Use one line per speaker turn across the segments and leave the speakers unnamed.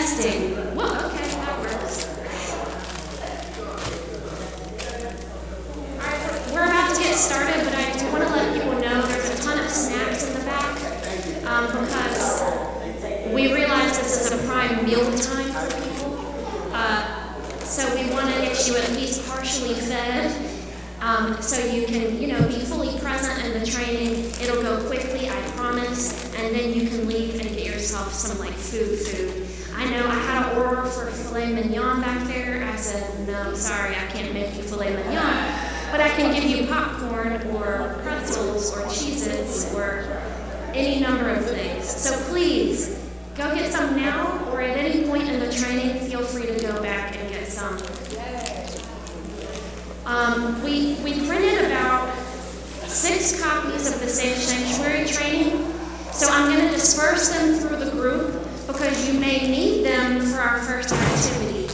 Testing. Well, okay, that works. All right, we're about to get started, but I do want to let people know there's a ton of snacks in the back because we realize this is a prime meal time for people. So we want to get you at least partially fed so you can, be fully present in the training. It'll go quickly, I promise, and then you can leave and get yourself some food. I know I had an order for filet mignon back there. I said, no, sorry, I can't make you filet mignon, but I can give you popcorn or pretzels or Cheez-Its or any number of things. So please, go get some now, or at any point in the training, feel free to go back and get some. We printed about 6 copies of the Safe Sanctuary training, so I'm going to disperse them through the group because you may need them for our first activity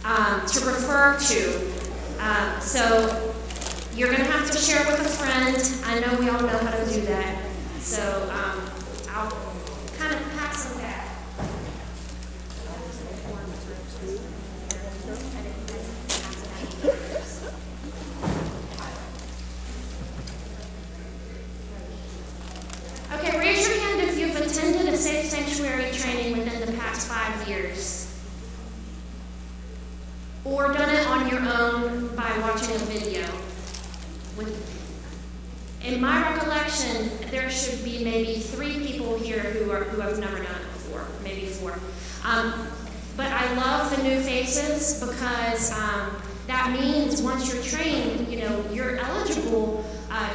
to refer to. So you're going to have to share with a friend. I know we all know how to do that, so I'll kind of pass them back. Okay, raise your hand if you've attended a Safe Sanctuary training within the past 5 years. Or done it on your own by watching a video. In my recollection, there should be maybe 3 people here who have never done it before, maybe 4. But I love the new faces because that means once you're trained, you're eligible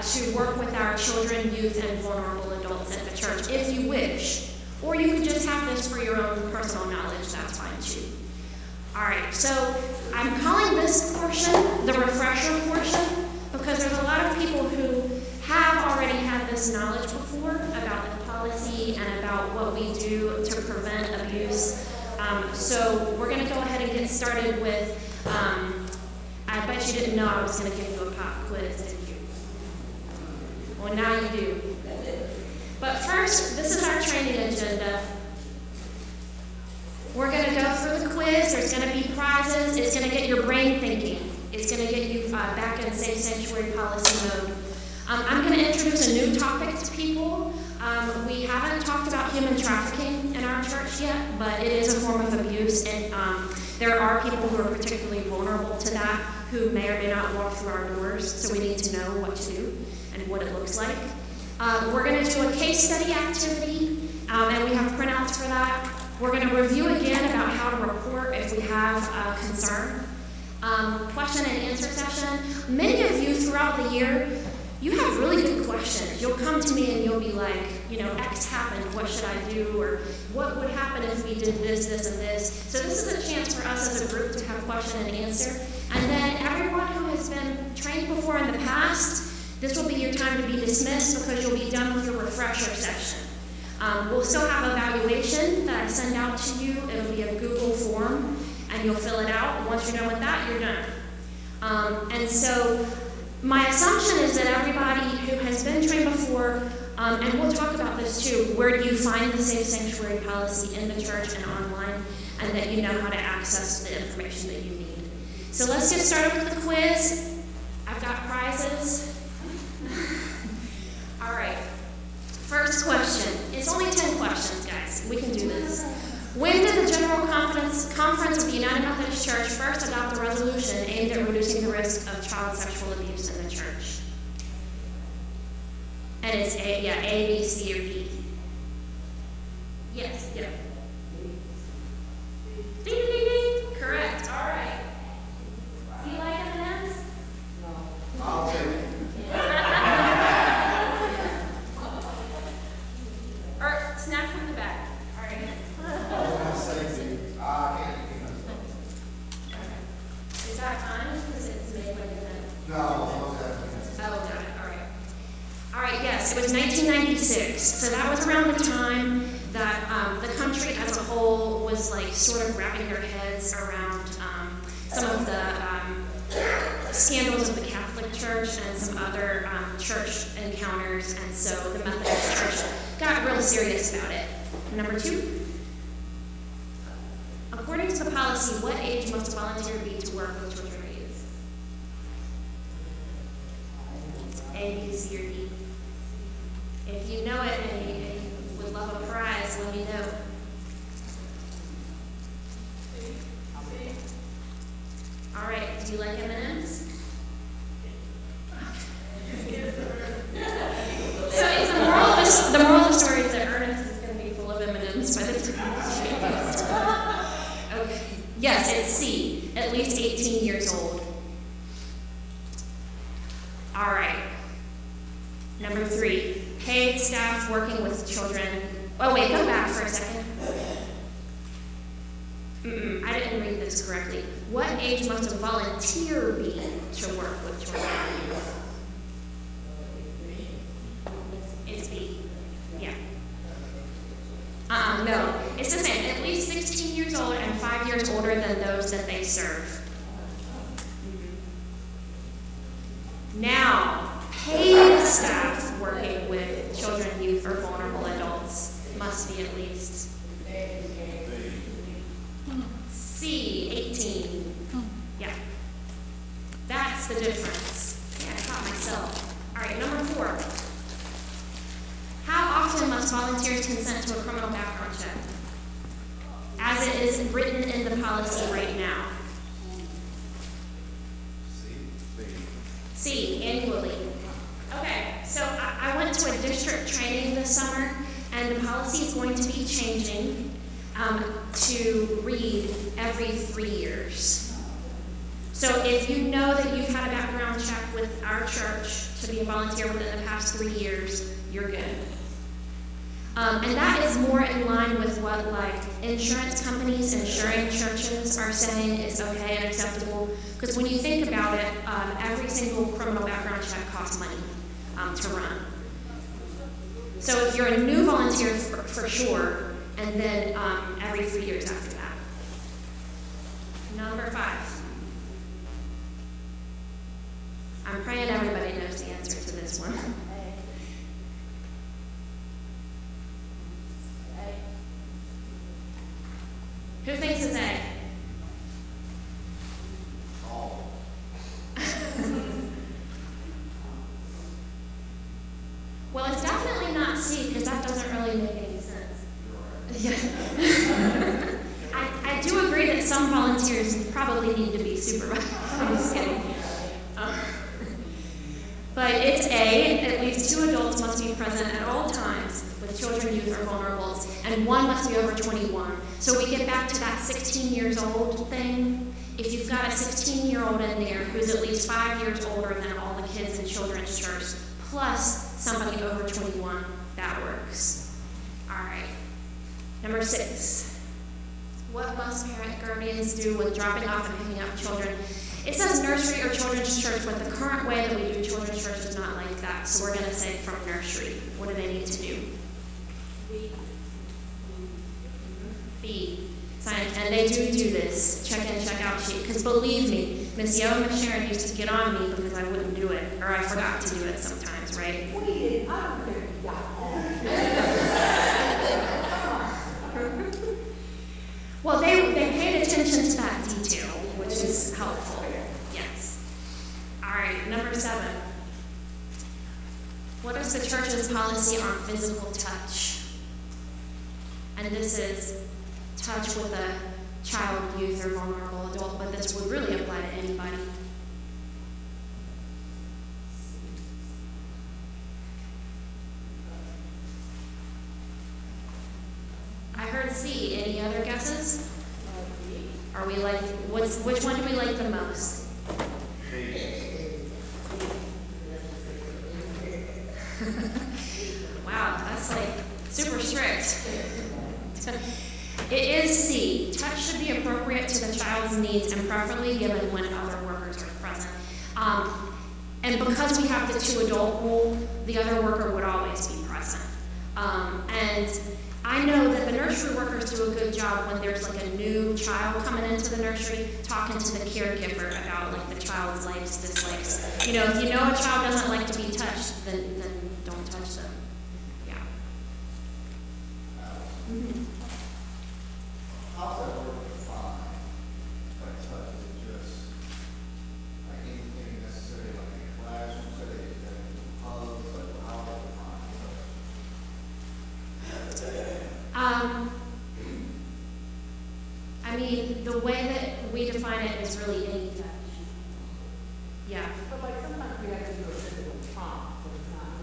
to work with our children, youth, and vulnerable adults at the church if you wish. Or you could just have this for your own personal knowledge, that's fine too. All right, so I'm calling this portion the refresher portion because there's a lot of people who have already had this knowledge before about the policy and about what we do to prevent abuse. So we're going to go ahead and get started with, I bet you didn't know I was going to give you a pop quiz, did you? Well, now you do. But first, this is our training agenda. We're going to go through the quiz. There's going to be prizes. It's going to get your brain thinking. It's going to get you back in Safe Sanctuary policy mode. I'm going to introduce a new topic to people. We haven't talked about human trafficking in our church yet, but it is a form of abuse, and there are people who are particularly vulnerable to that who may or may not walk through our doors, so we need to know what to do and what it looks like. We're going to do a case study activity, and we have printouts for that. We're going to review again about how to report if we have a concern. Question and answer session. Many of you throughout the year, you have really good questions. You'll come to me and you'll be like, X happened, what should I do? Or what would happen if we did this, this, and this? So this is a chance for us as a group to have question and answer. And then everyone who has been trained before in the past, this will be your time to be dismissed because you'll be done with your refresher session. We'll still have evaluation that I send out to you. It'll be a Google form, and you'll fill it out. Once you're done with that, you're done. And so my assumption is that everybody who has been trained before, and we'll talk about this too, where do you find the Safe Sanctuary policy in the church and online, and that you know how to access the information that you need. So let's get started with the quiz. I've got prizes. All right. First question. It's only 10 questions, guys. We can do this. When did the General Conference of the United Methodist Church first adopt a resolution aimed at reducing the risk of child sexual abuse in the church? And it's A, B, C, or D. Yes, yeah. Ding, ding, ding, ding. Correct. All right. Do you like M&Ms? No. I'll take it. Or snack from the back. All right. Is that time? Because it's made by the
No,
Oh, got it. All right, yes, it was 1996. So that was around the time that the country as a whole was sort of wrapping their heads around some of the scandals of the Catholic Church and some other church encounters, and so the Methodist Church got real serious about it. Number 2. According to the policy, what age must a volunteer be to work with children or youth? A, B, C, or D? If you know it and you would love a prize, let me know. All right, do you like M&Ms? So is the moral of the story is that Ernest is going to be full of M&Ms by the time. Okay. Yes, it's C, at least 18 years old. All right. Number 3, paid staff working with children. Oh wait, go back for a second. I didn't read this correctly. What age must a volunteer be to work with children? It's B. Yeah. No. It's the same. At least 16 years old and 5 years older than those that they serve. Now, paid staff working with children, youth, or vulnerable adults must be at least C, 18. Yeah. That's the difference. Yeah, I caught myself. All right, number 4. How often must volunteers consent to a criminal background check? As it is written in the policy right now. C, annually. Okay, so I went to a district training this summer, and the policy is going to be changing to read every 3 years. So if you know that you've had a background check with our church to be a volunteer within the past 3 years, you're good. And that is more in line with what like insurance companies insuring churches are saying is okay and acceptable. Because when you think about it, every single criminal background check costs money to run. So if you're a new volunteer for sure, and then every 3 years after that. Number 5. I'm praying everybody knows the answer to this one. Who thinks it's A? Well, it's definitely not C, because that doesn't really make any sense. Yeah. I do agree that some volunteers probably need to be supervised. I'm just kidding. But it's A, at least 2 adults must be present at all times with children, youth, or vulnerables, and 1 must be over 21. So we get back to that 16 years old thing. If you've got a 16-year-old in there who's at least 5 years older than all the kids in children's church, plus somebody over 21, that works. All right. Number 6. What must parent guardians do with dropping off and picking up children? It says nursery or children's church, but the current way that we do children's church is not like that. So we're going to say from nursery. What do they need to do? B. Sign. And they do this check in, check out sheet. Because believe me, Miss Yo and Miss Sharon used to get on me because I wouldn't do it, or I forgot to do it sometimes, right? Well, they paid attention to that detail, which is helpful. Yes. All right, number 7. What is the church's policy on physical touch? And this is touch with a child, youth, or vulnerable adult, but this would really apply to anybody. I heard C. Any other guesses? Are we like, which one do we like the most? Wow, that's like super strict. It is C. Touch should be appropriate to the child's needs and preferably given when other workers are present. And because we have the 2 adult rule, the other worker would always be present. And I know that the nursery workers do a good job when there's like a new child coming into the nursery, talking to the caregiver about like the child's likes, dislikes. You know, if you know a child doesn't like to be touched, then don't touch them. Yeah. Mm-hmm. find it is really ineffective. Yeah.
But like sometimes we have to do a physical prompt, so it's not,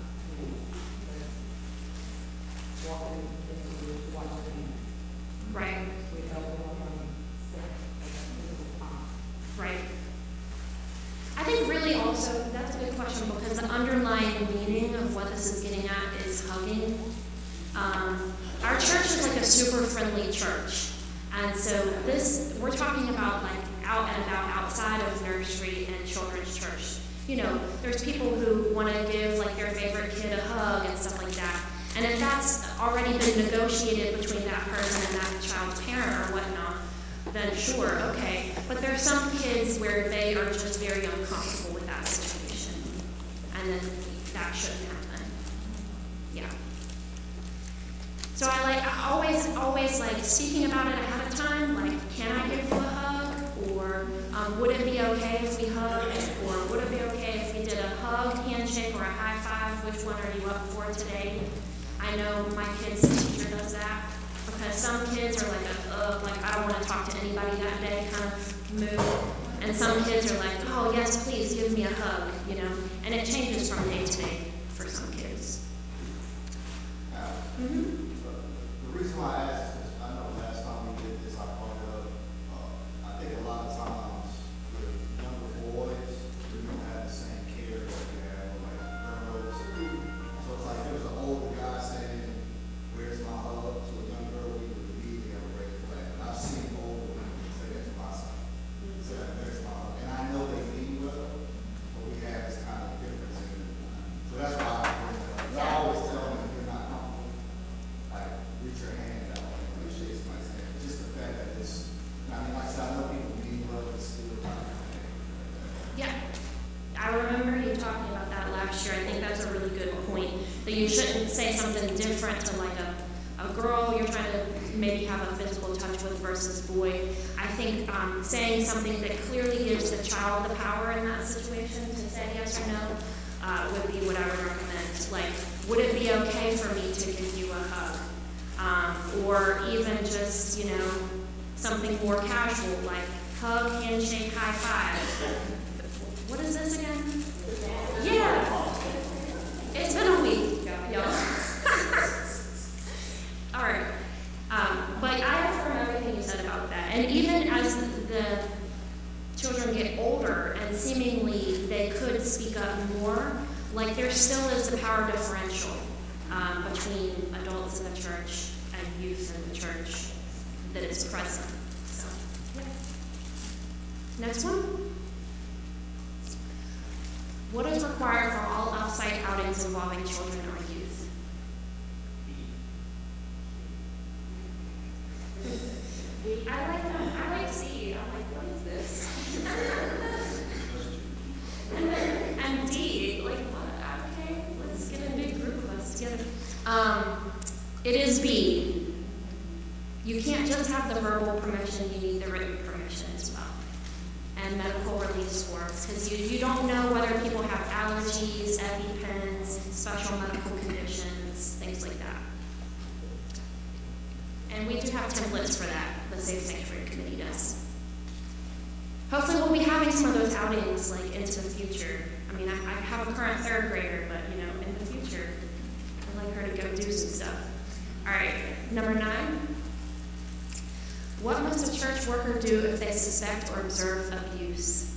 walking into watching.
Right.
We help them on set, like a physical prompt.
Right. I think really also, that's a good question, because the underlying meaning of what this is getting at is hugging. Our church is like a super friendly church. And so we're talking about like out and about outside of nursery and children's church. You know, there's people who want to give like their favorite kid a hug and stuff like that. And if that's already been negotiated between that person and that child's parent or whatnot, then sure, okay. But there's some kids where they are just very uncomfortable with that situation. And then that shouldn't happen. Yeah. So I always like speaking about it ahead of time, like, can I give you a hug? Or would it be okay if we hugged? Or would it be okay if we did a hug, handshake, or a high five? Which one are you up for today? I know my kid's teacher does that, because some kids are like I don't want to talk to anybody that day kind of mood. And some kids are like, oh yes, please give me a hug, you know. And it changes from day to day for some kids.
The reason why I asked is, I know last time we did this, I brought it up. I think a lot of times with younger boys, we don't have the same care that we have with like girls. So it's like there's an older guy saying, "Where's my hug?" to a young girl, we would immediately have a red flag. And I've seen older women say that to my son. Say, "Where's my hug?" And I know they mean well, but we have this kind of difference in it. So that's why I bring that up. I always tell them, if you're not comfortable, like, reach your hand out and shake somebody's hand. Just the fact that this, I mean, like I said, I know people mean well, but still not.
Yeah, I remember you talking about that last year. I think that's a really good point, that you shouldn't say something different to like a girl you're trying to maybe have a physical touch with versus boy. I think saying something that clearly gives the child the power in that situation to say yes or no would be what I would recommend. Like, would it be okay for me to give you a hug? Or even just, you know, something more casual, like hug, handshake, high five. What is this again? Yeah. It's been a week, y'all. All right. But I affirm everything you said about that. And even as the children get older and seemingly they could speak up more, like there still is the power differential between adults in the church and youth in the church that is present. So, yeah. Next one. What is required for all off-site outings involving children or youth? I like them. I like C. I'm like, what is this? and D, like, what? Okay, let's get a big group of us together. It is B. You can't just have the verbal permission, you need the written permission as well. And medical release forms, because you don't know whether people have allergies, EpiPens, special medical conditions, things like that. And we do have templates for that, the Safe Sanctuary Committee does. Hopefully we'll be having some of those outings like into the future. I mean, I have a current third grader, but you know, in the future, I'd like her to go do some stuff. All right, number 9. What must a church worker do if they suspect or observe abuse?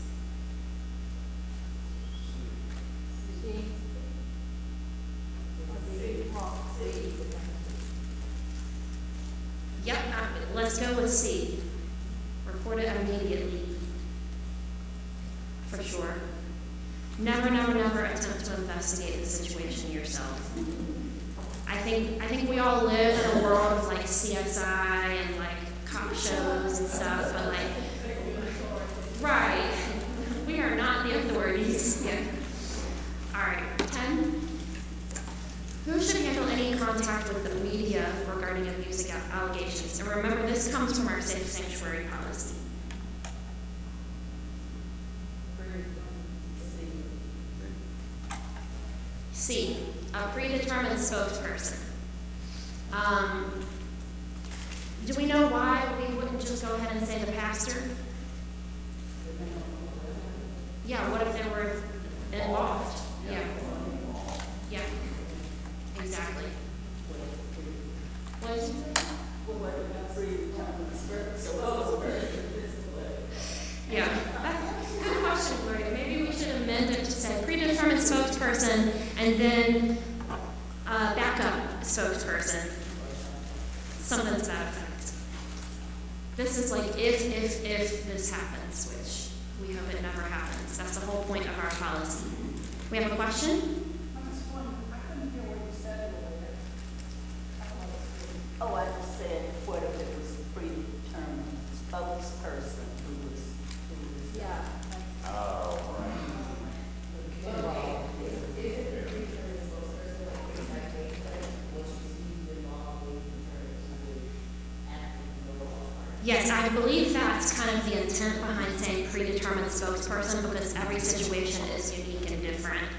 Yep, let's go with C. Report it immediately. For sure. Never, never, never attempt to investigate the situation yourself. I think we all live in a world of like CSI and like cop shows and stuff, but like, right, we are not the authorities. Yeah. All right, 10. Who should handle any contact with the media regarding abuse allegations? And remember, this comes from our Safe Sanctuary policy. C, a predetermined spokesperson. Do we know why we wouldn't just go ahead and say the pastor? Yeah, what if they were involved? Yeah. Yeah. Exactly. What did you say? Yeah. Good question, Gloria. Maybe we should amend it to say predetermined spokesperson and then backup spokesperson. Something to that effect. This is like if this happens, which we hope it never happens. That's the whole point of our policy. We have a question?
I just wondered, I couldn't hear what you said over there.
Oh, I just said, what if it was predetermined spokesperson who was.
Yeah.
Yes, I believe that's kind of the intent behind saying predetermined spokesperson because every situation is unique and different.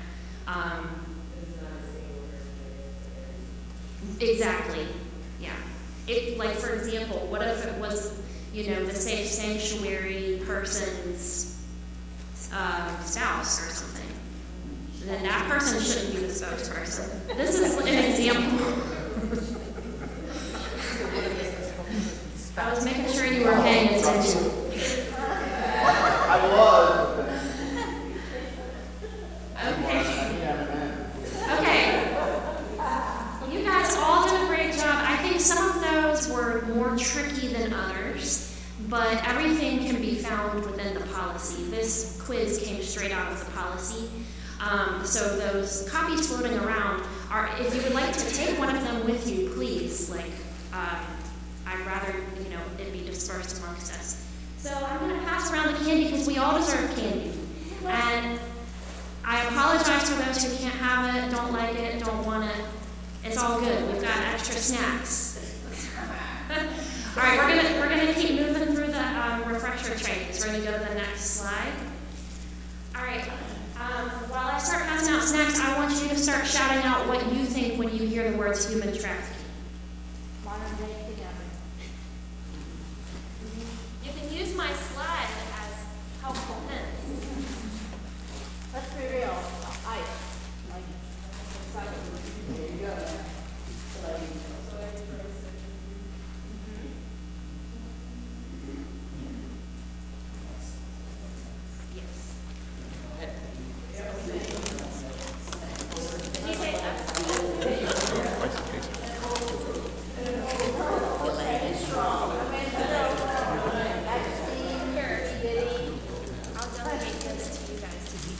Exactly, yeah. Like for example, what if it was, the safe sanctuary person's spouse or something? Then that person shouldn't be the spokesperson. This is an example. I was making sure you were paying attention.
I was.
Okay. You guys all did a great job. I think some of those were more tricky than others, but everything can be found within the policy. This quiz came straight out of the policy. So those copies floating around are, if you would like to take one of them with you, please, I'd rather, it be dispersed amongst us. So I'm going to pass around the candy because we all deserve candy. And I apologize for those who can't have it, don't like it, don't want it. It's all good. We've got extra snacks. All right, we're gonna keep moving through the refresher trainings. We're going to go to the next slide. All right. While I start passing out snacks, I want you to start shouting out what you think when you hear the words human trafficking.
Modern day kidnapping.
You can use my slide as helpful hints.
Let's be real. Ice. There you go.
Yes. Did you say that? I'll delegate this to you guys to keep.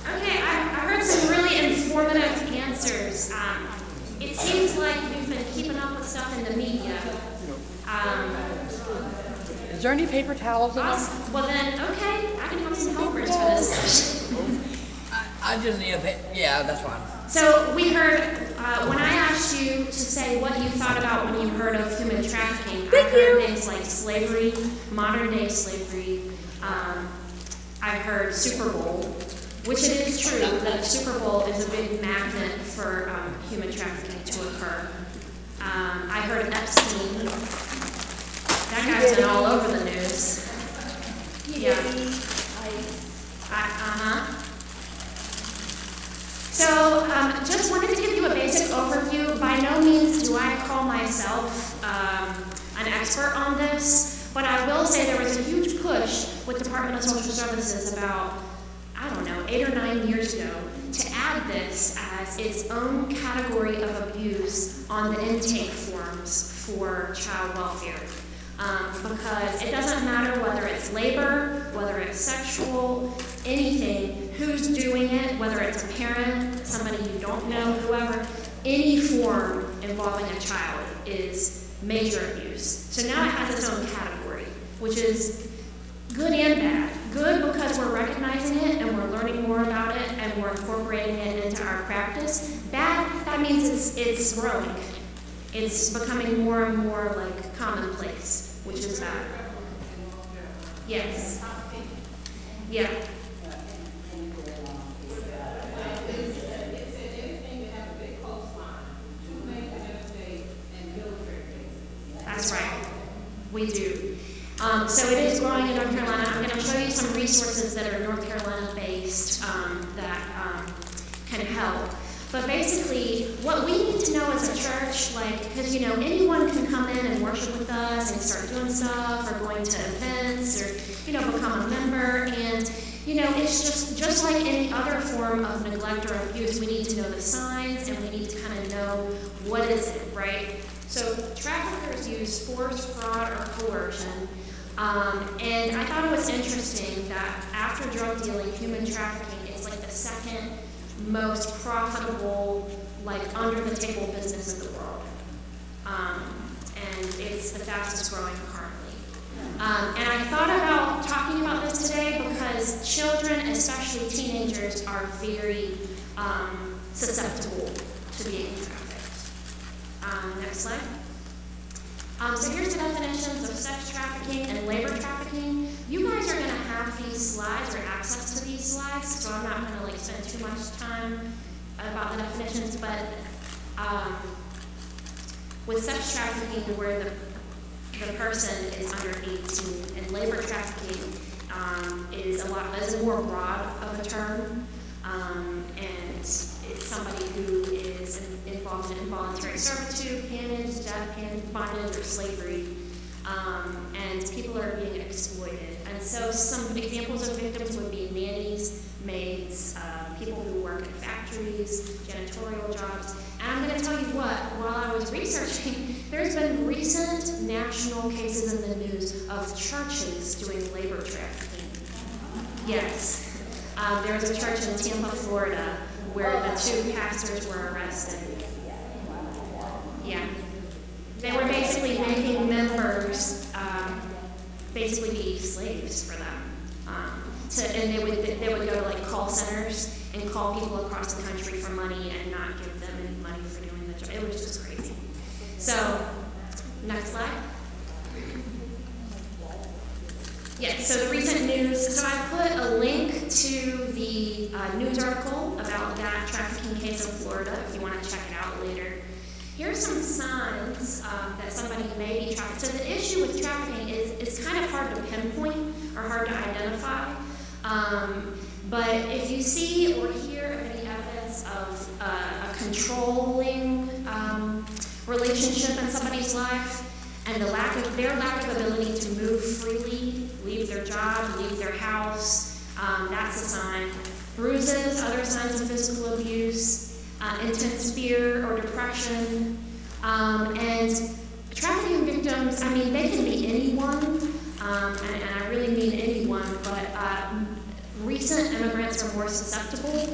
Okay, I heard some really informative answers. It seems like you've been keeping up with stuff in the media.
Is there any paper towels in there?
Awesome. Well then, okay, I can have some helpers for this session.
I just need a paper. Yeah, that's fine.
So we heard, when I asked you to say what you thought about when you heard of human trafficking, I heard things like slavery, modern day slavery. I heard Super Bowl, which it is true that Super Bowl is a big magnet for human trafficking to occur. I heard Epstein. That guy's been all over the news. Yeah. So, just wanted to give you a basic overview. By no means do I call myself an expert on this, but I will say there was a huge push with Department of Social Services about, 8 or 9 years ago, to add this as its own category of abuse on the intake forms for child welfare. Because it doesn't matter whether it's labor, whether it's sexual, anything, who's doing it, whether it's a parent, somebody you don't know, whoever, any form involving a child is major abuse. So now it has its own category, which is good and bad. Good because we're recognizing it and we're learning more about it and we're incorporating it into our practice. Bad, that means it's growing. It's becoming more and more like commonplace, which is bad. Yes. Yeah. We do. So it is growing in North Carolina. I'm going to show you some resources that are North Carolina based that can help. But basically, what we need to know as a church, like, because anyone can come in and worship with us and start doing stuff, or going to events, or become a member, and it's just like any other form of neglect or abuse. We need to know the signs, and we need to kind of know what is it, right? So traffickers use force, fraud, or coercion. And I thought it was interesting that after drug dealing, human trafficking is like the second most profitable, like under the table business in the world. And it's the fastest growing currently. And I thought about talking about this today because children, especially teenagers, are very susceptible to being trafficked. Next slide. So here's the definitions of sex trafficking and labor trafficking. You guys are going to have these slides or access to these slides, so I'm not going to spend too much time about the definitions, but with sex trafficking, where the person is under 18, and labor trafficking is a more broad of a term, and it's somebody who is involved in involuntary servitude, peonage, death, bondage, or slavery, and people are being exploited. And so some examples of victims would be nannies, maids, people who work in factories, janitorial jobs. And I'm going to tell you what, while I was researching, there's been recent national cases in the news of churches doing labor trafficking. Yes. There was a church in Tampa, Florida, where the two pastors were arrested. Yeah. They were basically making members basically be slaves for them. And they would go to like call centers and call people across the country for money and not give them any money for doing the job. It was just crazy. So, next slide. Yeah, so the recent news. So I put a link to the news article about that trafficking case in Florida if you want to check it out later. Here are some signs that somebody may be trafficked. So the issue with trafficking is it's kind of hard to pinpoint or hard to identify. But if you see or hear of any evidence of a controlling relationship in somebody's life, and their lack of ability to move freely, leave their job, leave their house, that's a sign. Bruises, other signs of physical abuse, intense fear or depression, and trafficking victims, I mean, they can be anyone, and I really mean anyone, but recent immigrants are more susceptible,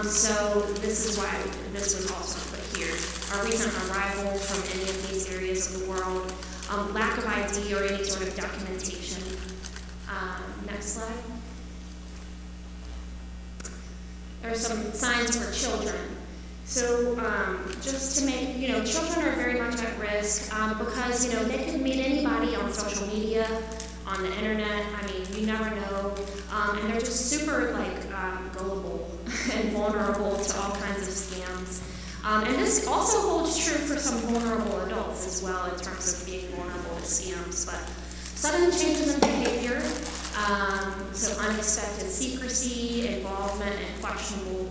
so this is why this was also put here. A recent arrival from any of these areas of the world, lack of ID or any sort of documentation. Next slide. There are some signs for children. So just to make, children are very much at risk because, they could meet anybody on social media, on the internet. I mean, you never know. And they're just super, gullible and vulnerable to all kinds of scams. And this also holds true for some vulnerable adults as well in terms of being vulnerable to scams. But sudden changes in behavior, so unexpected secrecy, involvement in questionable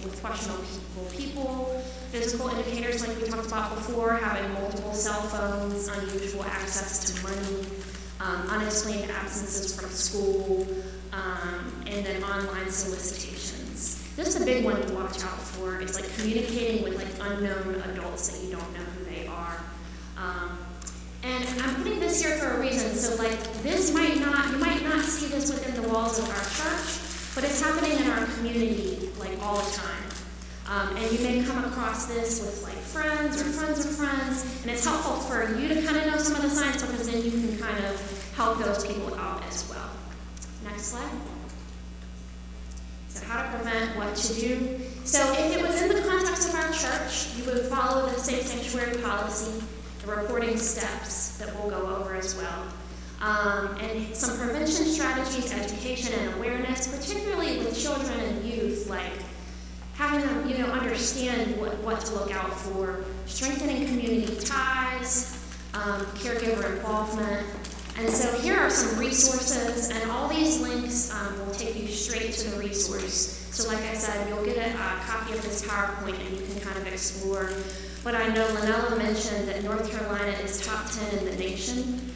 people, physical indicators like we talked about before, having multiple cell phones, unusual access to money, unexplained absences from school, and then online solicitations. This is a big one to watch out for. It's like communicating with unknown adults that you don't know who they are. And I'm putting this here for a reason. So this you might not see this within the walls of our church, but it's happening in our community all the time. And you may come across this with friends or friends of friends, and it's helpful for you to kind of know some of the signs because then you can kind of help those people out as well. Next slide. So how to prevent, what to do. So if it was in the context of our church, you would follow the safe sanctuary policy, the reporting steps that we'll go over as well. And some prevention strategies, education, and awareness, particularly with children and youth, having them, understand what to look out for, strengthening community ties, caregiver involvement, And so here are some resources, and all these links will take you straight to the resource. So like I said, you'll get a copy of this PowerPoint and you can kind of explore. But I know Lanella mentioned that North Carolina is top 10 in the nation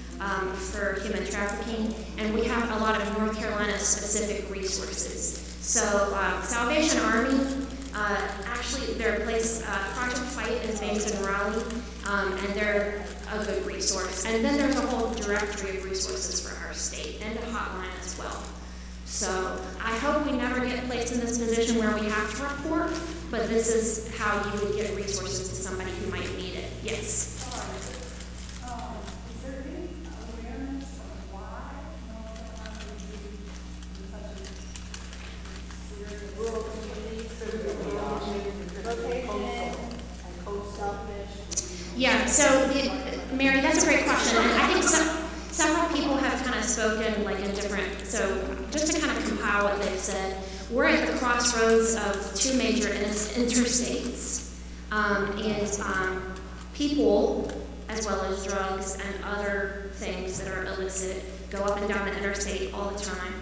for human trafficking, and we have a lot of North Carolina specific resources. So Salvation Army, actually their place, Project Fight is based in Raleigh, and they're a good resource. And then there's a whole directory of resources for our state and a hotline as well. So I hope we never get placed in this position where we have to report, but this is how you would get resources to somebody who might need it. Yes?
Is there any awareness of why North Carolina would be such a serious
Rural communities, location, and co-selfish.
Yeah, so Mary, that's a great question. And I think several people have kind of spoken like in different, so just to kind of compile what they've said, we're at the crossroads of two major interstates, and people, as well as drugs and other things that are illicit, go up and down the interstate all the time.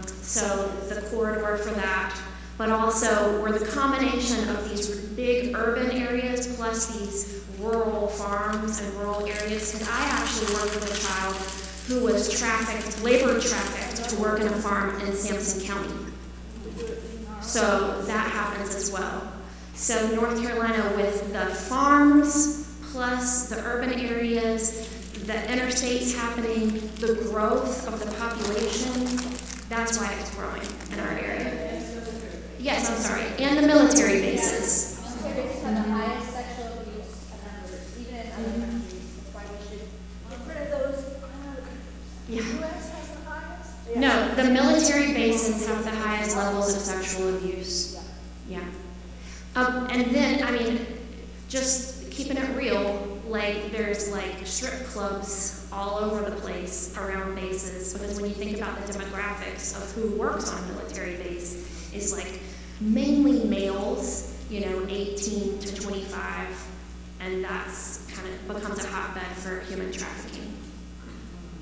So the corridor for that, but also we're the combination of these big urban areas plus these rural farms and rural areas. Because I actually worked with a child who was labor trafficked to work in a farm in Sampson County. So that happens as well. So North Carolina with the farms plus the urban areas, the interstates happening, the growth of the population, that's why it's growing in our area. Yes, I'm sorry, and the military bases.
Militaries have the highest sexual abuse numbers, even in other countries. That's why we should get rid of those.
Yeah.
The U.S. has the highest?
No, the military bases have the highest levels of sexual abuse. Yeah. And then, I mean, just keeping it real, like there's like strip clubs all over the place around bases, because when you think about the demographics of who works on a military base, is like mainly males, 18 to 25, and that's kind of becomes a hotbed for human trafficking.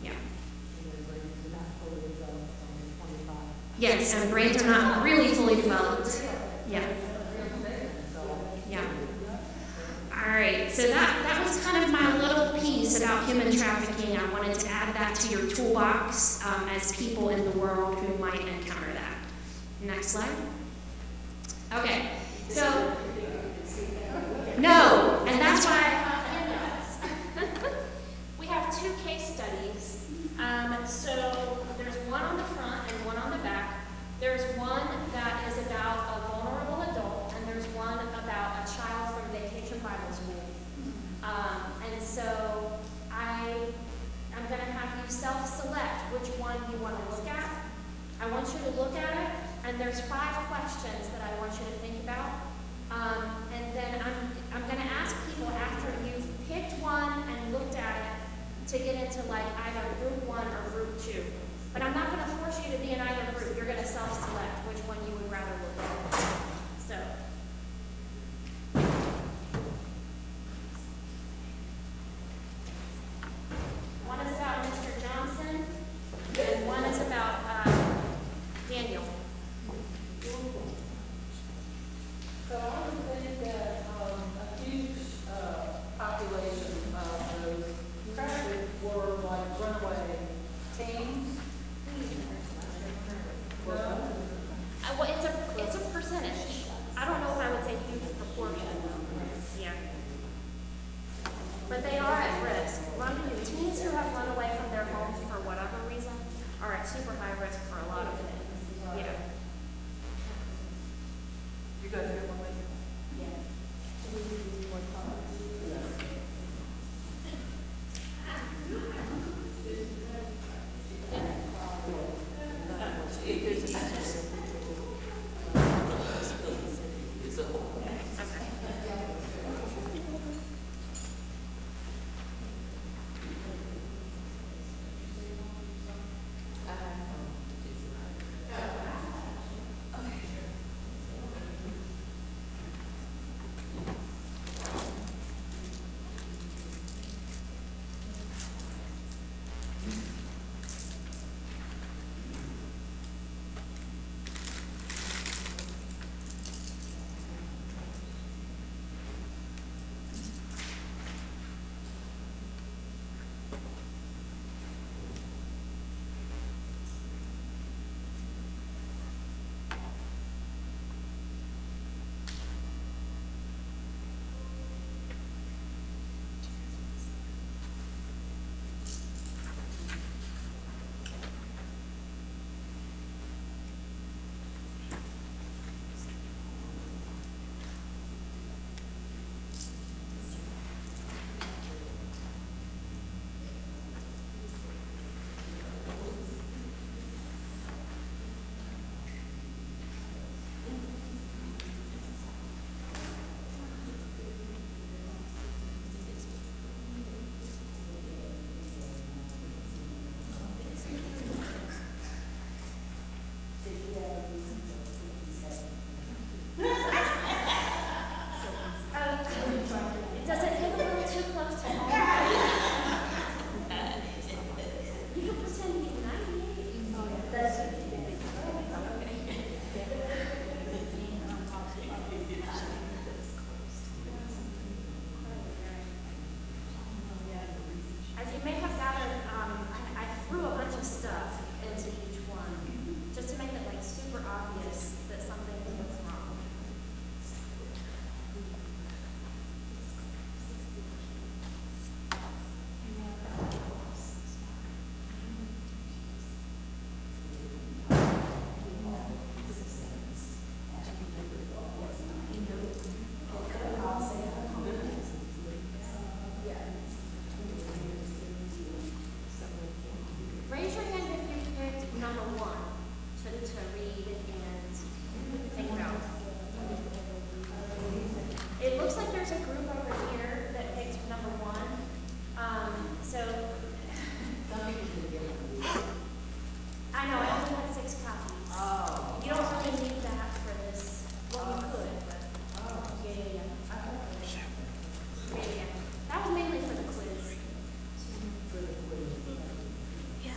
Yeah. Yes, and brains are not really fully developed. Yeah. Yeah. All right, so that was kind of my little piece about human trafficking. I wanted to add that to your toolbox as people in the world who might encounter that. Next slide. Okay, so, no, and that's why I have handouts. We have two case studies. So there's one on the front and one on the back. There's one that is about a vulnerable adult, and there's one about a child from Vacation Bible School. And so I'm going to have you self-select which one you want to look at. I want you to look at it, and there's 5 questions that I want you to think about. And then I'm going to ask people after you've picked one and looked at it to get into like either group 1 or group 2. But I'm not going to force you to be in either group. You're going to self-select which one you would rather look at. So. One is about Mr. Johnson, and one is about Daniel.
So I would think that a huge population of those trafficked were like runaway teens.
Well, it's a percentage. I don't know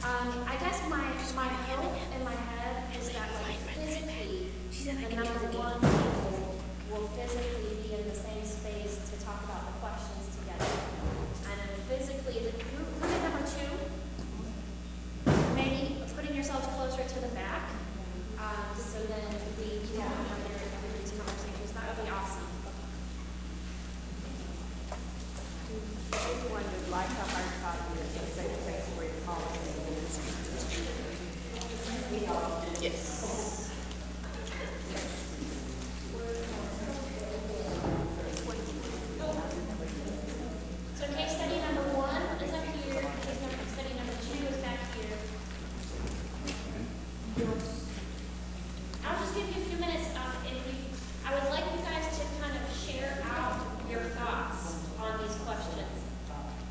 I guess my hope in my head is that like physically, the number one people will physically be in the same space to talk about the questions together. And then physically, who did number two? Maybe putting yourselves closer to the back, so then we can have these conversations. That would be awesome.
Everyone would like to learn about the safe sanctuary policy.
Yes.
So case study number one is up here, study number two is back here. I'll just give you a few minutes, I would like you guys to kind of share out your thoughts on these questions.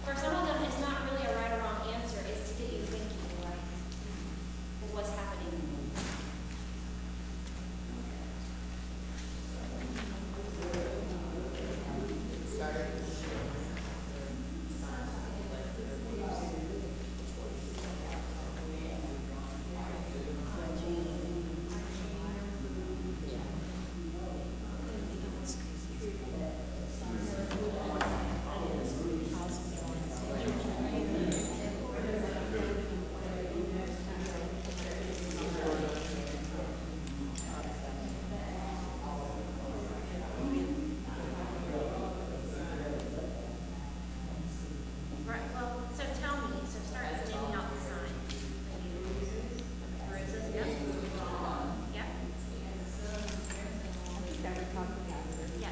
For some of them, it's not really a right or wrong answer, it's to get you thinking, right, of what's happening. Right, well, so tell me, so start naming out the signs. Bruises, yep. Yep. Yeah.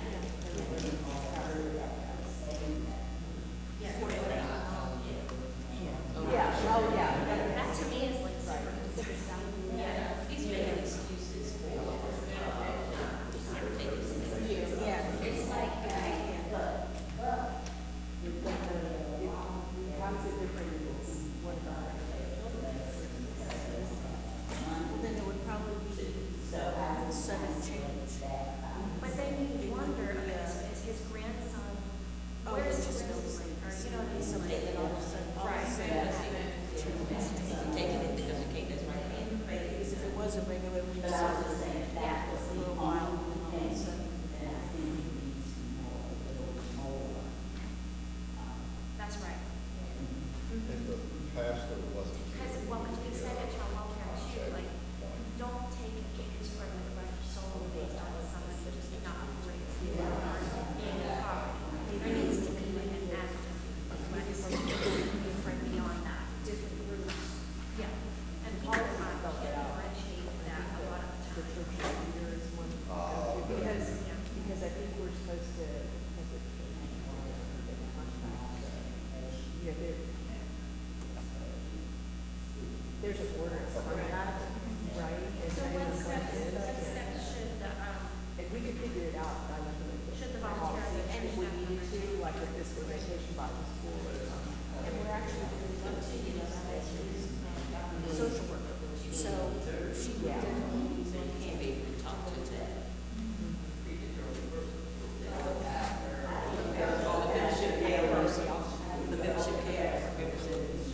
Yeah, oh, yeah.
That to me is like super consistent. Yeah. These make excuses for certain things.
Yeah.
It's like,
How is it different? What about?
Then it would probably be sudden change.
but then you wonder, is his grandson, where is his grandson? Or, you know what I mean?
Something that all of a sudden,
Taking it because it can't, that's right.
because if it was a regular week, so
Yeah.
for a little while, and all of a sudden.
That's right.
If the pastor wasn't.
Because we said at child welfare too, like, don't take a case for the correct soul based on someone who just not operating in poverty. There needs to be like an active, different beyond that.
Different groups.
Yeah. And people can't differentiate that a lot of the time.
Because I think we're supposed to, yeah, there's a order of conduct, right? And
So
saying
what
what
steps,
it is.
what steps should the,
If we could figure it out by looking at the
Should the volunteer
policy, and if we
staff
needed
members-
to, like if this was vacation Bible school or something. And we're actually doing social worker.
So she would
Yeah.
Can't be able to talk to that. The membership care representatives.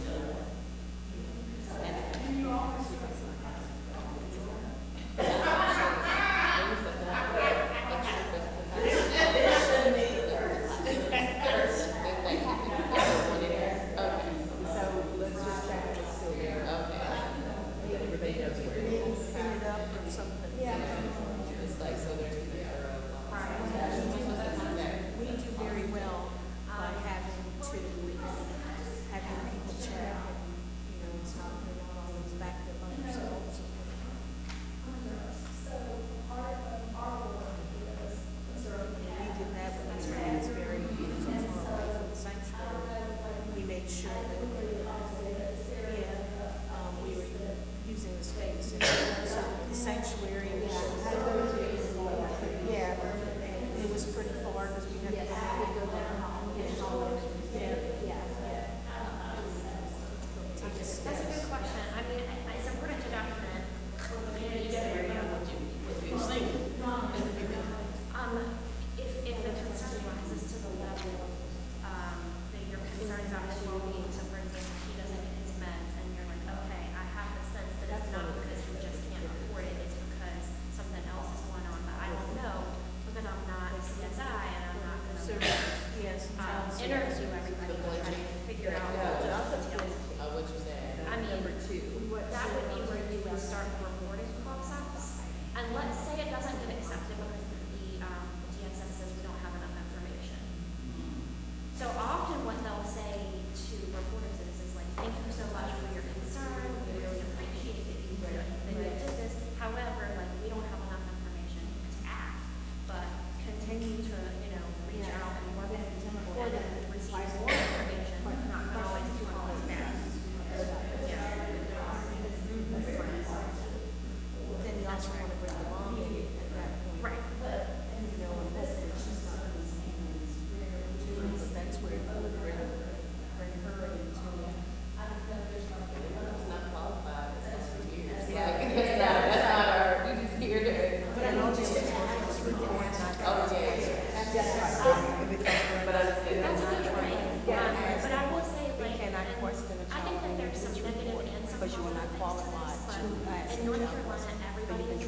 So let's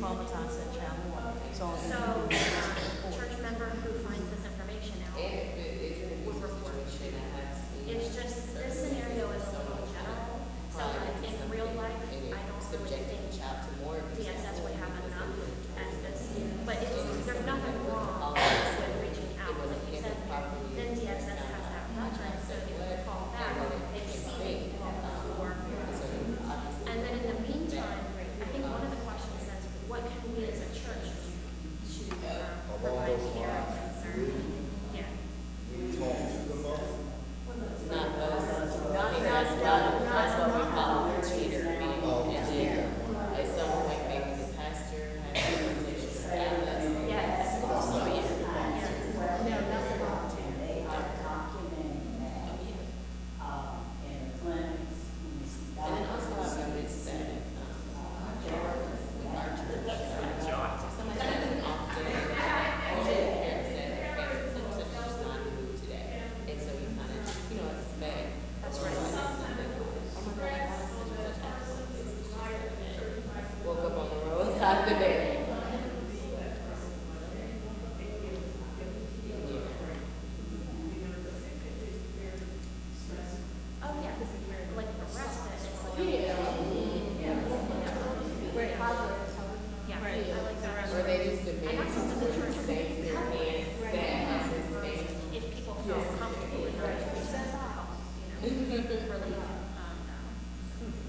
traumatized that child.
So, church member who finds this information out
And if it's a
would report.
situation, I have seen.
It's just, this scenario is a little general, so like in real life,
And
I don't really
subjecting the
think
child to more abuse.
DSS would have enough as this, but there's nothing wrong with reaching out. Like you said, then DSS has that reference, so if you call back, they see it before. And then in the meantime, I think one of the questions says, what can we as a church do to provide care and concern? Yeah.
Not those, that's what we call a cheater, meaning, and then at some point, maybe the pastor has a relationship with us.
Yes.
So, yeah.
And they are documenting that, in the clinics, when you see
And then
doctors.
also I've noticed that, with our church, somebody said often, usually parents said, their parents such and such is not in the mood today. And so you kind of, expect.
That's right.
Oh my God, why is such and such happening? It's just like, woke up on the roadside of the bed.
Oh, yeah, like arrested, it's like.
Very positive.
Yeah, I like that.
Or they just demand
And that's something the church
to say their hands, that is the same.
if people feel comfortable with that, it's just help, really,
I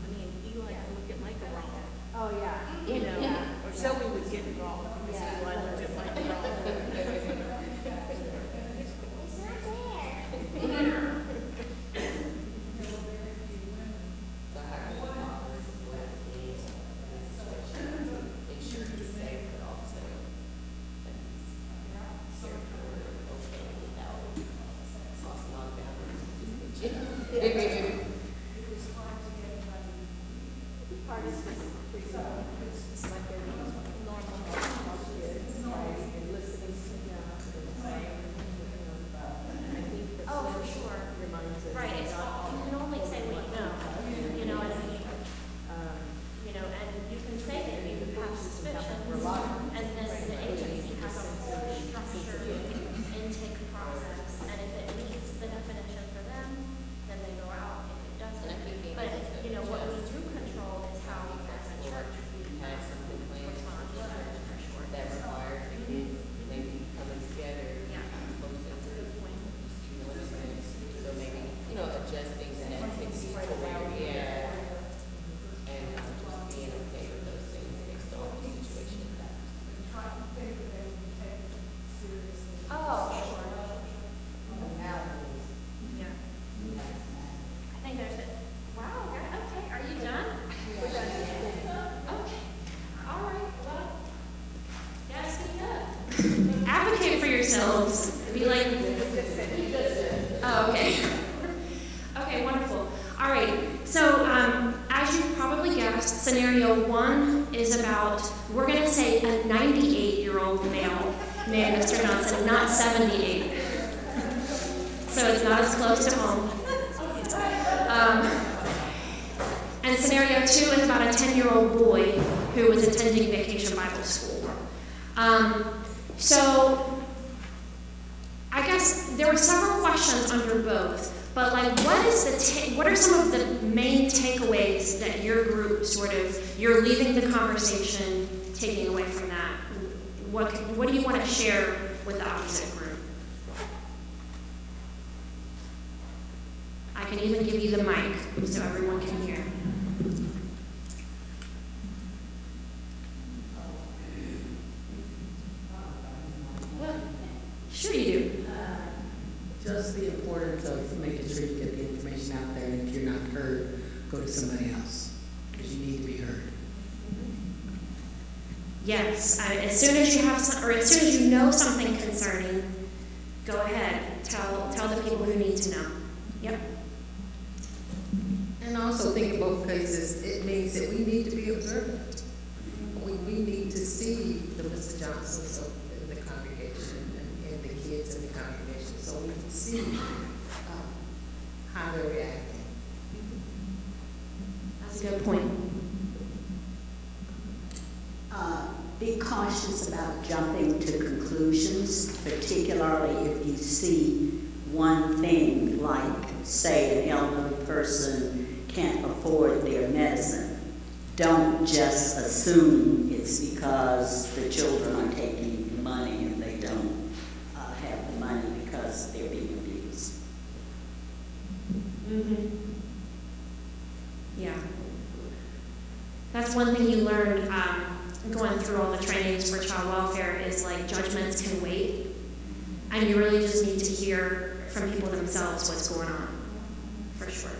mean, Eli can look at Micah wrong,
Oh, yeah.
you know, or Shelby would get it wrong, because Eli looked at Micah wrong.
So how can we ensure he's safe, but also that he's cared for, okay, without crossing all the boundaries?
Part is just like a normal kids, and listening to them, and I think that
Oh, for sure.
reminds us.
Right, it's, you can only say what you know, what I mean?
Um,
And you can say that you have suspicions, and then the agency has a whole structured intake process, and if it meets the definition for them, then they go out, if it doesn't.
And I think being
But,
able to
what we
adjust
do control is how, as a church, we
have something planned
respond to church, for sure.
that requires the kids maybe coming together.
Yeah.
Close sense of, so maybe, adjusting the activity to where, yeah. And just being okay with those things based on the situation.
Oh, sure. Yeah. I think there's a, wow, okay, are you done? We're done. Okay, all right, well, gotta speak up. Advocate for yourselves, be like. Oh, okay. Okay, wonderful. All right, so as you probably guessed, scenario 1 is about, we're gonna say a 98-year-old male, Mr. Johnson, not 78. So it's not as close to home. And scenario 2 is about a 10-year-old boy who was attending Vacation Bible School. So I guess there were several questions under both, but what are some of the main takeaways that your group you're leaving the conversation taking away from that? What do you want to share with the opposite group? I can even give you the mic so everyone can hear. Well, sure you do.
Just the importance of making sure you get the information out there, and if you're not heard, go to somebody else, because you need to be heard.
Yes, as soon as you have, as soon as you know something concerning, go ahead, tell the people who need to know. Yep.
And also think in both cases, it means that we need to be observant. We need to see the Mr. Johnsons in the congregation and the kids in the congregation, so we can see how they're reacting.
That's a good point.
be cautious about jumping to conclusions, particularly if you see one thing, like, say, an elderly person can't afford their medicine. Don't just assume it's because the children are taking the money and they don't have the money because they're being abused.
Mm-hmm. Yeah. That's one thing you learned going through all the trainings for child welfare is like judgments can wait. And you really just need to hear from people themselves what's going on, for sure.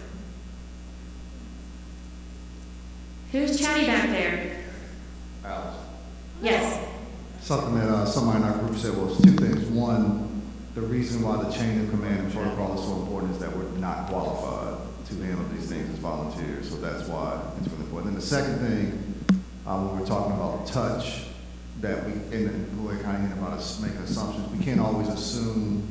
Who's chatty back there?
Alex.
Yes.
Something that somebody in our group said was two things. One, the reason why the chain of command and protocol is so important is that we're not qualified to handle these things as volunteers, so that's why it's really important. And the second thing, when we're talking about touch, that we, and Lloyd kind of hinted about us making assumptions, we can't always assume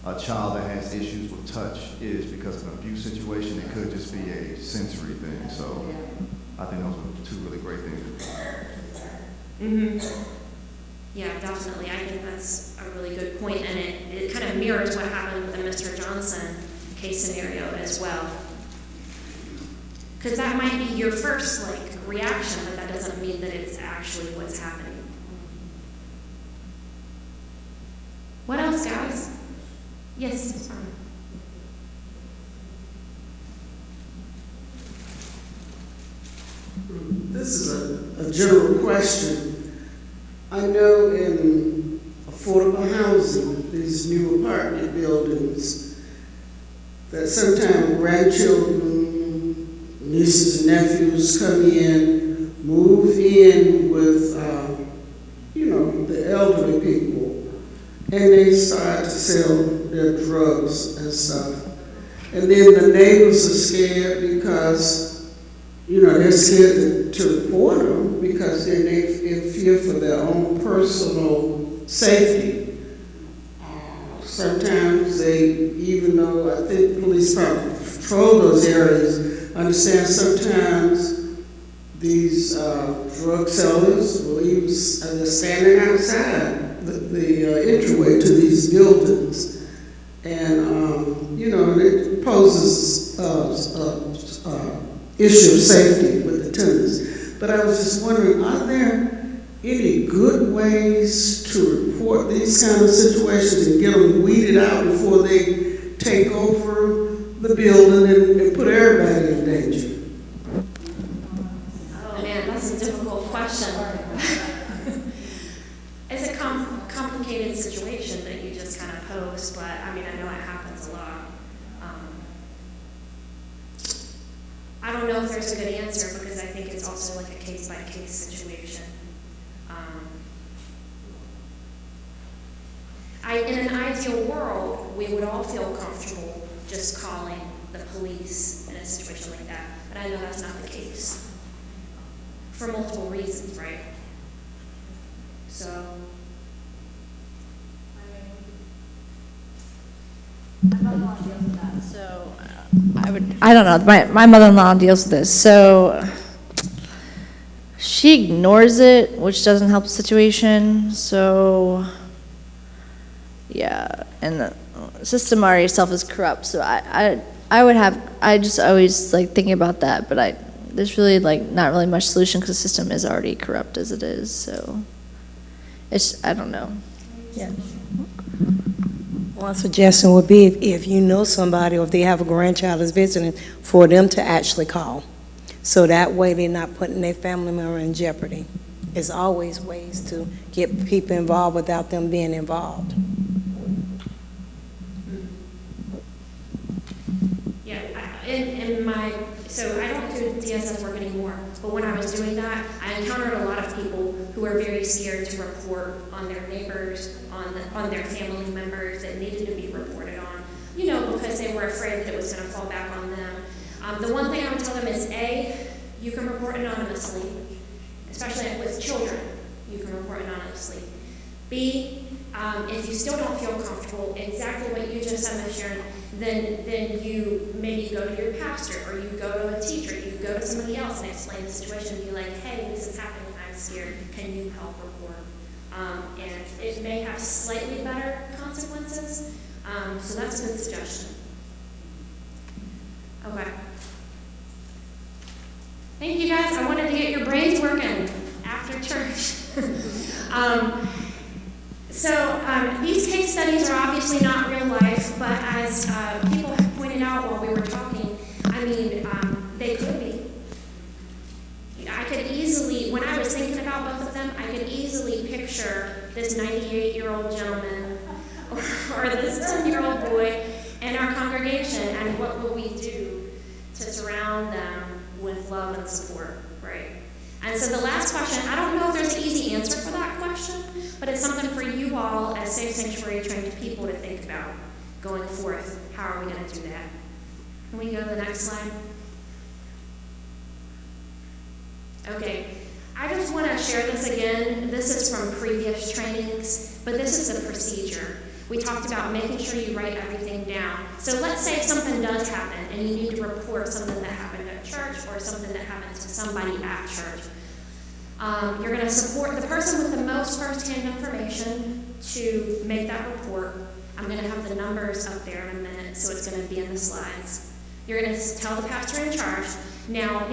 a child that has issues with touch is because of an abuse situation. It could just be a sensory thing, so I think those are two really great things.
Mm-hmm. Yeah, definitely. I think that's a really good point, and it kind of mirrors what happened with the Mr. Johnson case scenario as well. Because that might be your first reaction, but that doesn't mean that it's actually what's happening. What else, guys? Yes.
This is a general question. I know in affordable housing, these new apartment buildings, that sometimes grandchildren, nieces and nephews come in, move in with, the elderly people, and they start to sell their drugs and stuff. And then the neighbors are scared because, they're scared to report them because then they in fear for their own personal safety. Sometimes they, even though I think police probably patrol those areas, understand sometimes these drug sellers will even, they're standing outside the entryway to these buildings. And, it poses issue of safety with the tenants. But I was just wondering, are there any good ways to report these kind of situations and get them weeded out before they take over the building and put everybody in danger?
Oh man, that's a difficult question. It's a complicated situation that you just kind of posed, but I know it happens a lot. I don't know if there's a good answer because I think it's also like a case-by-case situation. In an ideal world, we would all feel comfortable just calling the police in a situation like that, but I know that's not the case for multiple reasons, right? So.
My mother-in-law deals with that, so I don't know, my mother-in-law deals with this, so she ignores it, which doesn't help the situation, so yeah, and the system already itself is corrupt, so I just always thinking about that, but there's really not really much solution because the system is already corrupt as it is, so I don't know, yeah.
One suggestion would be if you know somebody or if they have a grandchild that's visiting, for them to actually call. So that way they're not putting their family member in jeopardy. There's always ways to get people involved without them being involved.
Yeah, so I don't do DSS work anymore, but when I was doing that, I encountered a lot of people who were very scared to report on their neighbors, on their family members that needed to be reported on, because they were afraid that it was going to fall back on them. The one thing I would tell them is, A, you can report anonymously, especially with children, you can report anonymously. B, if you still don't feel comfortable, exactly what you just said, Ms. Sharon, then you maybe go to your pastor or you go to a teacher, you go to somebody somebody else and explain the situation and be like, hey, this is happening, I'm scared, can you help report? And it may have slightly better consequences, so that's a good suggestion. Okay. Thank you guys, I wanted to get your brains working after church. These case studies are obviously not real life, but as people have pointed out while we were talking, I mean, they could be. I could easily, when I was thinking about both of them, I could easily picture this 98-year-old gentleman or this 10-year-old boy in our congregation, and what will we do to surround them with love and support, right? And so the last question, I don't know if there's an easy answer for that question, but it's something for you all as Safe Sanctuary trained people to think about going forth. How are we going to do that? Can we go to the next slide? Okay, I just want to share this again. This is from previous trainings, but this is the procedure. We talked about making sure you write everything down. So let's say something does happen and you need to report something that happened at church or something that happened to somebody at church. You're going to support the person with the most firsthand information to make that report. I'm going to have the numbers up there in a minute, so it's going to be in the slides. You're going to tell the pastor in charge. Now,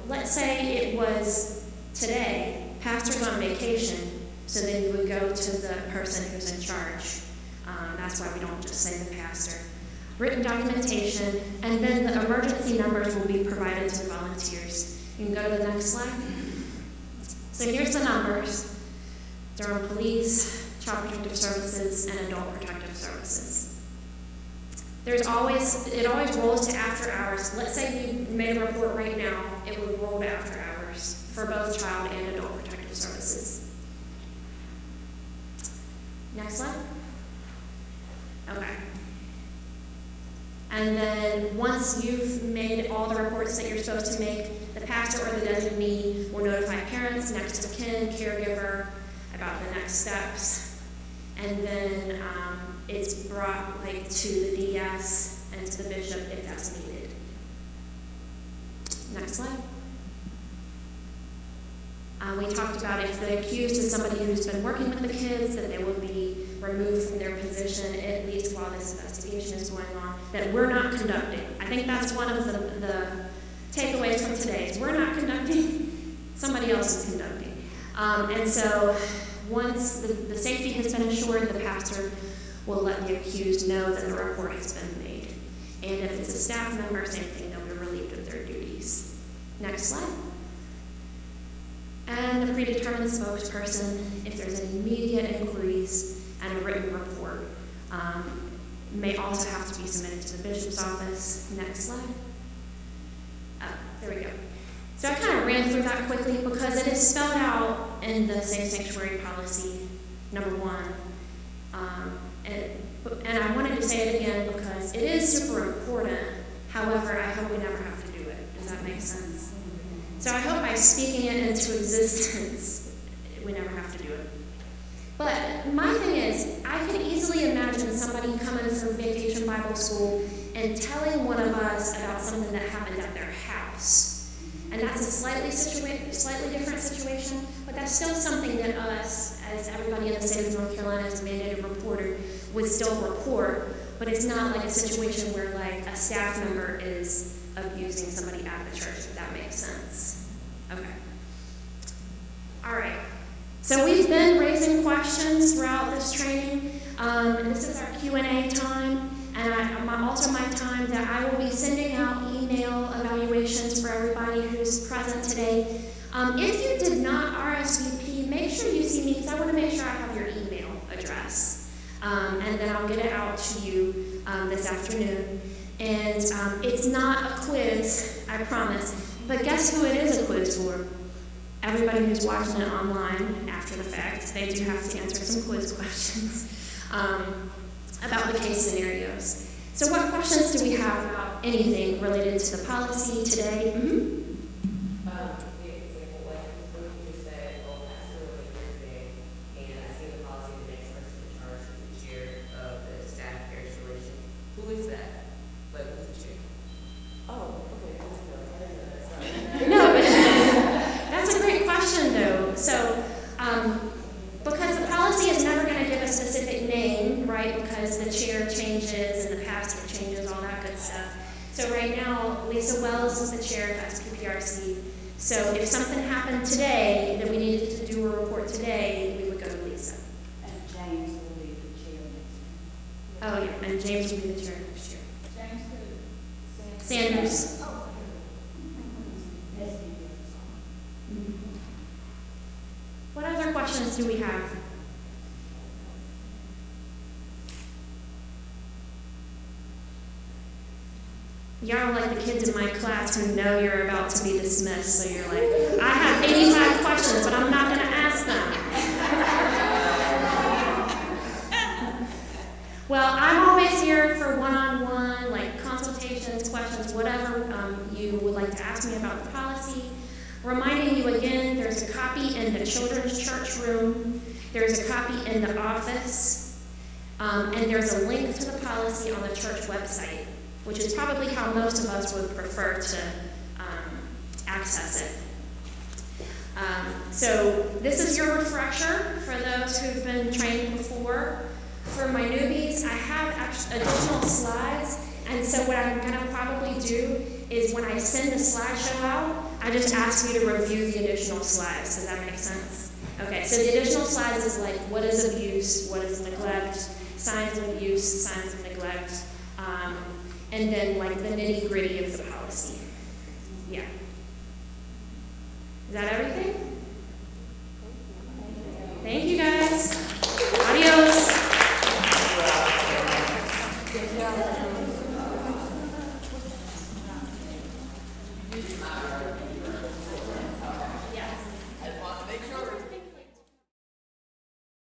let's say it was today, pastor's on vacation, so then you would go to the person who's in charge. That's why we don't just say the pastor. Written documentation, and then the emergency numbers will be provided to volunteers. You can go to the next slide. So here's the numbers. Durham Police, Child Protective Services, and Adult Protective Services. It always rolls to after hours. Let's say you made a report right now, it would roll to after hours for both Child and Adult Protective Services. Next slide. Okay. And then once you've made all the reports that you're supposed to make, the pastor or the designee will notify parents, next of kin, caregiver about the next steps. And then it's brought to the DS and to the bishop if that's needed. Next slide. We talked about if the accused is somebody who's been working with the kids, that they will be removed from their position, at least while this investigation is going on, that we're not conducting. I think that's one of the takeaways from today, is we're not conducting, somebody else is conducting. And so once the safety has been assured, the pastor will let the accused know that the report has been made. And if it's a staff member, same thing, they'll be relieved of their duties. Next slide. And the predetermined spokesperson, if there's any immediate inquiries, and a written report may also have to be submitted to the bishop's office. Next slide. There we go. So I kind of ran through that quickly because it is spelled out in the Safe Sanctuary Policy, number 1. And I wanted to say it again because it is super important. However, I hope we never have to do it. Does that make sense? So I hope by speaking it into existence, we never have to do it. But my thing is, I can easily imagine somebody coming from Vacation Bible School and telling one of us about something that happened at their house. And that's a slightly different situation, but that's still something that us, as everybody in the state of North Carolina as a mandated reporter, would still report. But it's not like a situation where a staff member is abusing somebody at the church, if that makes sense. Okay. All right. So we've been raising questions throughout this training. This is our Q&A time, and also my time that I will be sending out email evaluations for everybody who's present today. If you did not RSVP, make sure you see me, because I want to make sure I have your email address. And then I'll get it out to you this afternoon. And it's not a quiz, I promise. But guess who it is a quiz for? Everybody who's watching it online after the fact. They do have to answer some quiz questions about the case scenarios. So what questions do we have about anything related to the policy today? Mm-hmm.
Who is that? Who's the chair? Oh, okay.
So right now, Lisa Wells is the chair of SPPRC. So if something happened today that we needed to do a report today, we would go to Lisa.
And James will be the chair next
Oh, yeah, and James will be the chair next year. Sanders. What other questions do we have? Y'all are like the kids in my class who know you're about to be dismissed, so you're like, I have 85 questions, but I'm not going to ask them. Well, I'm always here for one-on-one, like consultations, questions, whatever you would like to ask me about the policy. Reminding you again, there's a copy in the children's church room, there's a copy in the office, and there's a link to the policy on the church website, which is probably how most of us would prefer to access it. So this is your refresher for those who've been trained before. For my newbies, I have additional slides, and so what I'm going to probably do is when I send the slideshow out, I just ask you to review the additional slides. Does that make sense? Okay, so the additional slides is like, what is abuse, what is neglect, signs of abuse, signs of neglect, and then like the nitty-gritty of the policy. Yeah. Is that everything? Thank you, guys. Adios.
Thank you.